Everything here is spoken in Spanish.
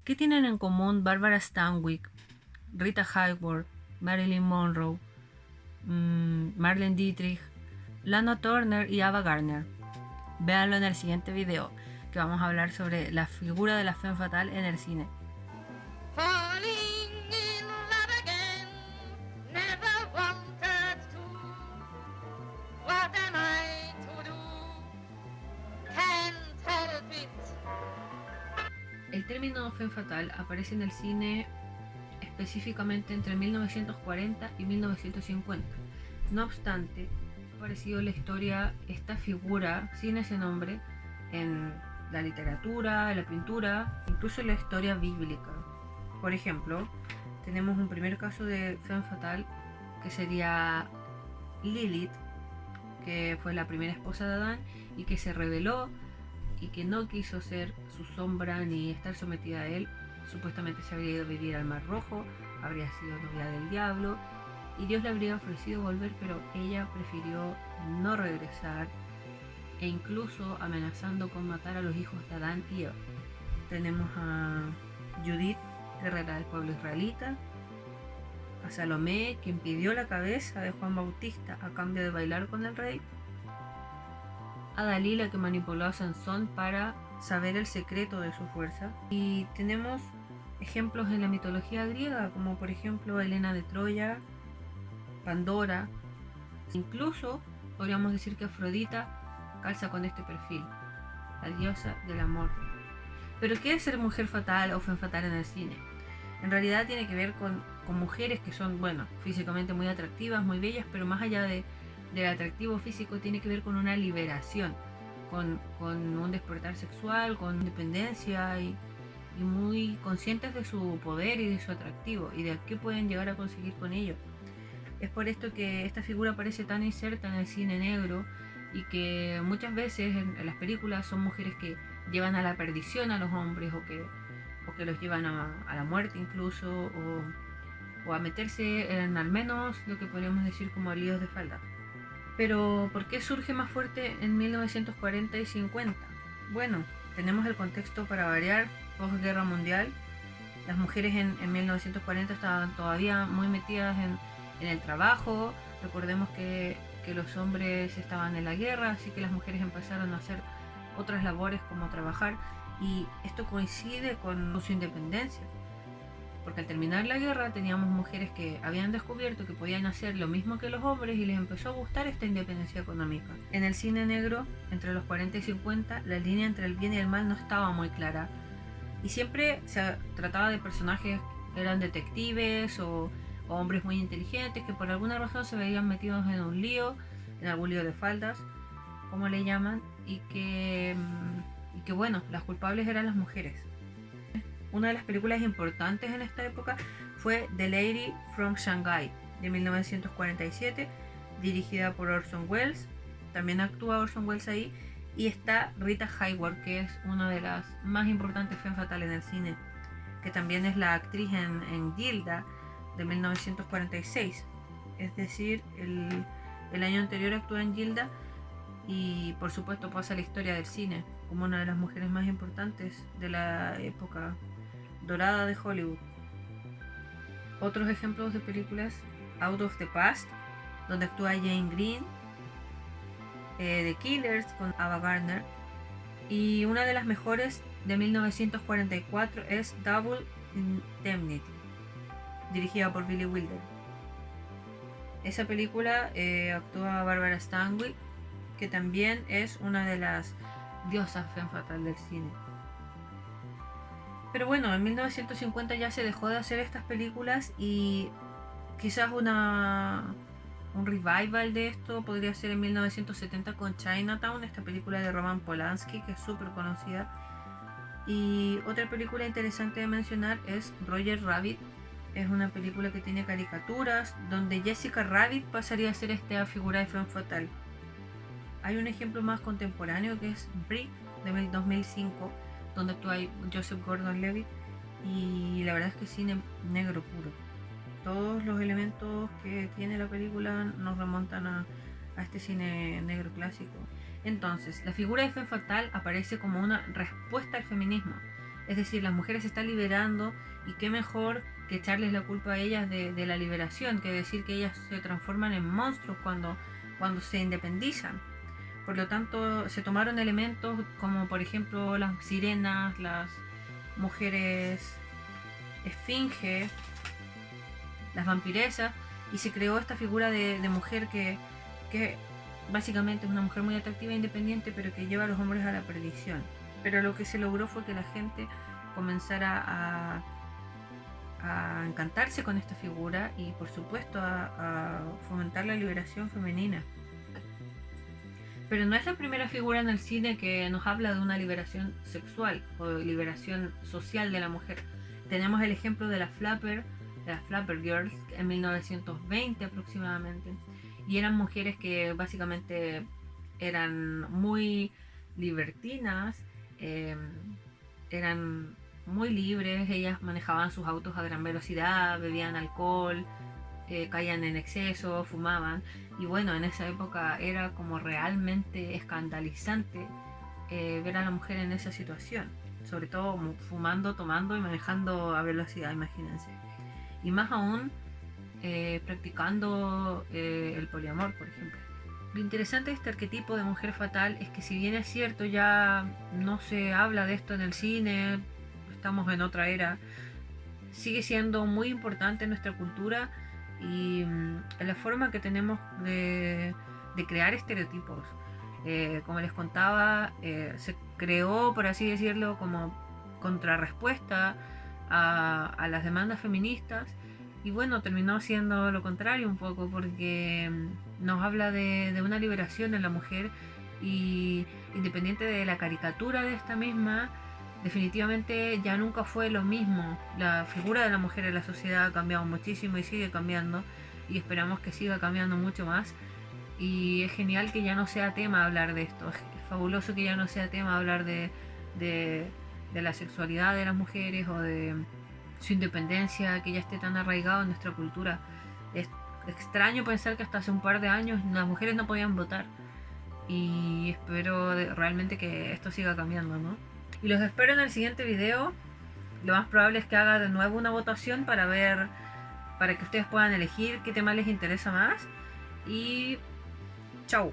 ¿Qué tienen en común Barbara Stanwyck, Rita Hayworth, Marilyn Monroe, Marlene Dietrich, Lana Turner y Ava Gardner? Véanlo en el siguiente video, que vamos a hablar sobre la figura de la femme fatale en el cine. El término femme fatale aparece en el cine específicamente entre 1940 y 1950. No obstante, ha aparecido en la historia esta figura sin ese nombre en la literatura, en la pintura, incluso en la historia bíblica. Por ejemplo, tenemos un primer caso de femme fatale que sería Lilith, que fue la primera esposa de Adán y que se rebeló y que no quiso ser su sombra ni estar sometida a él. Supuestamente se habría ido a vivir al Mar Rojo, habría sido novia del diablo y Dios le habría ofrecido volver, pero ella prefirió no regresar e incluso amenazando con matar a los hijos de Adán y Eva. Tenemos a Judith, guerrera del pueblo israelita, a Salomé, quien pidió la cabeza de Juan Bautista a cambio de bailar con el rey, a Dalila, que manipuló a Sansón para saber el secreto de su fuerza. Y tenemos ejemplos en la mitología griega, como por ejemplo Helena de Troya, Pandora. Incluso podríamos decir que Afrodita calza con este perfil, la diosa del amor. Pero ¿qué es ser mujer fatal o femme fatale en el cine? En realidad tiene que ver con mujeres que son, bueno, físicamente muy atractivas, muy bellas, pero más allá del atractivo físico tiene que ver con una liberación, con un despertar sexual, con independencia y muy conscientes de su poder y de su atractivo y de qué pueden llegar a conseguir con ello. Es por esto que esta figura parece tan inserta en el cine negro y que muchas veces en las películas son mujeres que llevan a la perdición a los hombres o que los llevan a la muerte incluso o a meterse en al menos lo que podríamos decir como líos de falda. Pero ¿por qué surge más fuerte en 1940 y 50? Bueno, tenemos el contexto para variar, posguerra mundial. Las mujeres en 1940 estaban todavía muy metidas en el trabajo. Recordemos que los hombres estaban en la guerra, así que las mujeres empezaron a hacer otras labores como trabajar, y esto coincide con su independencia, porque al terminar la guerra teníamos mujeres que habían descubierto que podían hacer lo mismo que los hombres y les empezó a gustar esta independencia económica. En el cine negro, entre los 40 y 50, la línea entre el bien y el mal no estaba muy clara y siempre se trataba de personajes que eran detectives o hombres muy inteligentes que por alguna razón se veían metidos en un lío, en algún lío de faldas, como le llaman, y que bueno, las culpables eran las mujeres. Una de las películas importantes en esta época fue The Lady from Shanghai, de 1947, dirigida por Orson Welles. También actúa Orson Welles ahí, y está Rita Hayworth, que es una de las más importantes femme fatales en el cine, que también es la actriz en Gilda, de 1946. Es decir, el año anterior actuó en Gilda y por supuesto pasa a la historia del cine como una de las mujeres más importantes de la época dorada de Hollywood. Otros ejemplos de películas: Out of the Past, donde actúa Jane Green, The Killers con Ava Gardner, y una de las mejores de 1944 es Double Indemnity, dirigida por Billy Wilder. Esa película actúa Barbara Stanwyck, que también es una de las diosas femme fatale del cine. Pero bueno, en 1950 ya se dejó de hacer estas películas y quizás un revival de esto podría ser en 1970 con Chinatown, esta película de Roman Polanski que es súper conocida. Y otra película interesante de mencionar es Roger Rabbit. Es una película que tiene caricaturas donde Jessica Rabbit pasaría a ser esta figura de femme fatale. Hay un ejemplo más contemporáneo que es Brick de 2005, donde actúa Joseph Gordon-Levitt, y la verdad es que es cine negro puro. Todos los elementos que tiene la película nos remontan a este cine negro clásico. Entonces, la figura de femme fatale aparece como una respuesta al feminismo, Es decir, las mujeres se están liberando y qué mejor que echarles la culpa a ellas de la liberación, que decir que ellas se transforman en monstruos cuando se independizan. Por lo tanto, se tomaron elementos como por ejemplo las sirenas, las mujeres esfinge, las vampiresas, y se creó esta figura de mujer que básicamente es una mujer muy atractiva e independiente, pero que lleva a los hombres a la perdición. Pero lo que se logró fue que la gente comenzara a encantarse con esta figura y por supuesto a fomentar la liberación femenina. Pero no es la primera figura en el cine que nos habla de una liberación sexual o liberación social de la mujer. Tenemos el ejemplo de las Flapper Girls en 1920 aproximadamente, y eran mujeres que básicamente eran muy libertinas, eran muy libres, ellas manejaban sus autos a gran velocidad, bebían alcohol, caían en exceso, fumaban, y bueno, en esa época era como realmente escandalizante ver a la mujer en esa situación, sobre todo fumando, tomando y manejando a velocidad, imagínense. Y más aún practicando el poliamor, por ejemplo. Lo interesante de este arquetipo de mujer fatal es que, si bien es cierto, ya no se habla de esto en el cine, estamos en otra era, sigue siendo muy importante en nuestra cultura y en la forma que tenemos de crear estereotipos. Como les contaba, se creó, por así decirlo, como contrarrespuesta a las demandas feministas, y bueno, terminó siendo lo contrario un poco, porque nos habla de una liberación en la mujer, y independiente de la caricatura de esta misma, definitivamente ya nunca fue lo mismo. La figura de la mujer en la sociedad ha cambiado muchísimo y sigue cambiando, y esperamos que siga cambiando mucho más. Y es genial que ya no sea tema hablar de esto, es fabuloso que ya no sea tema hablar de la sexualidad de las mujeres o de su independencia, que ya esté tan arraigado en nuestra cultura. Es extraño pensar que hasta hace un par de años las mujeres no podían votar, y espero realmente que esto siga cambiando, ¿no? Y los espero en el siguiente video. Lo más probable es que haga de nuevo una votación para que ustedes puedan elegir qué tema les interesa más. Y chau.